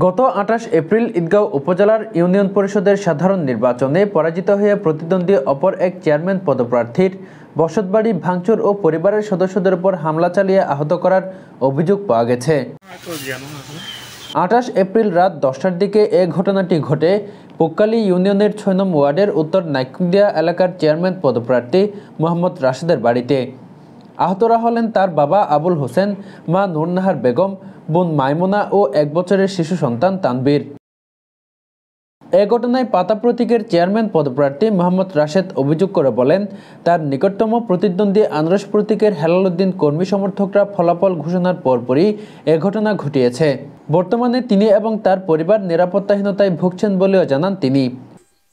গত ২৮ এপ্রিল ঈদগাঁও উপজেলার ইউনিয়ন পরিষদের সাধারণ নির্বাচনে পরাজিত হয়ে প্রতিদ্বন্দ্বী অপর এক চেয়ারম্যান পদপ্রার্থীর বসতবাড়ি ভাঙচুর ও পরিবারের সদস্যদের উপর হামলা চালিয়ে আহত করার অভিযোগ পাওয়া গেছে। ২৮ এপ্রিল রাত ১০টার দিকে এ ঘটনাটি ঘটে পোক্কালী ইউনিয়নের ৬ নং ওয়ার্ডের উত্তর নাইকুন্দিয়া এলাকার চেয়ারম্যান পদপ্রার্থী মোহাম্মদ রাশেদের বাড়িতে। আহতরা হলেন তার বাবা আবুল হোসেন, মা নূরনাহার বেগম, বোন মাইমুনা ও ১ বছরের শিশু সন্তান তানবীর। এ ঘটনায় পাতা প্রতীকের চেয়ারম্যান পদপ্রার্থী মোহাম্মদ রাশেদ অভিযোগ করে বলেন, তার নিকটতম প্রতিদ্বন্দ্বী আনারস প্রতীকের হেলাল উদ্দিন কর্মী সমর্থকরা ফলাফল ঘোষণার পরপরই এ ঘটনা ঘটিয়েছে। বর্তমানে তিনি এবং তার পরিবার নিরাপত্তাহীনতায় ভুগছেন বলেও জানান তিনি।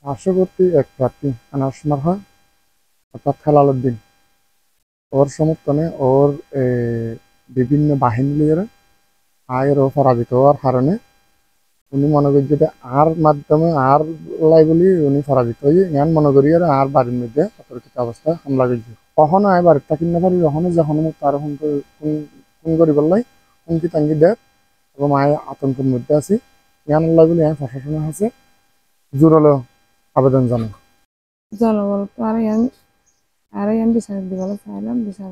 পার্শ্ববর্তী এক প্রার্থী আনারস মার্কা অর্থাৎ হেলাল উদ্দিন, ওর সমর্থনে ওর বিভিন্ন বাহিনী লিয়ে আয়ের ও পরাজিত হওয়ার কারণে উনি মনে করি যে আর মাধ্যমে আর লাই বলি উনি পরাজিত হয়ে জ্ঞান মনে করি আর বাড়ির মধ্যে অতর্কিত অবস্থায় হামলা করছে। কখনো আয় বাড়ির থাকি না পারি, কখনো যখন তার ফোন করি বললাই হুমকি তাঙ্গি দেয় এবং আয় আতঙ্কের মধ্যে আছি। জ্ঞান লাই বলি আমি প্রশাসনের কাছে জোরালো আবেদন জানাই। জনবল তো আমি বিচার দিবলৈ চাইলাম, বিচার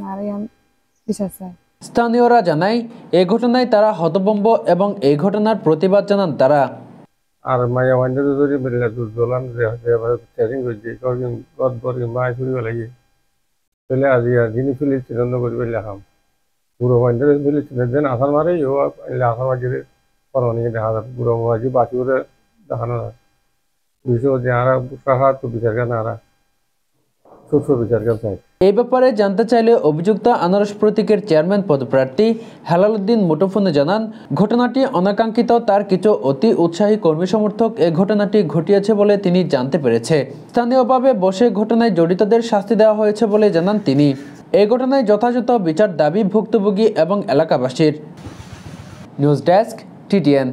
নহলে বিচার চাই। স্থানীয়রা জানায়, এই ঘটনায় তারা হতভম্ব এবং এই ঘটনার প্রতিবাদ জানান তারা। আর মায়া ওয়ান্ডে যদি বেলা দুর্দলান যে ট্রেনিং করছে গদ বর মায় ফুরিব লাগে তাহলে আজি যিনি ফিলিস তিরন্দ করবে লেখাম বুড়ো ওয়ান্ডে ফিলিস দেন আসার মারে ও আসার মাঝে করণীয় দেখা যাবে বুড়ো মাঝি বাকি করে দেখানো যায় বিষয় যে আরা সাহা তো বিচার কেন আরা এই ব্যাপারে জানতে চাইলে অভিযুক্ত আনারস প্রতীকের চেয়ারম্যান পদপ্রার্থী হেলাল উদ্দিন মুঠোফোনে জানান, ঘটনাটি অনাকাঙ্ক্ষিত। তার কিছু অতি উৎসাহী কর্মী সমর্থক এ ঘটনাটি ঘটিয়েছে বলে তিনি জানতে পেরেছে। স্থানীয়ভাবে বসে ঘটনায় জড়িতদের শাস্তি দেওয়া হয়েছে বলে জানান তিনি। এই ঘটনায় যথাযথ বিচার দাবি ভুক্তভোগী এবং এলাকাবাসীর। News desk, TTN।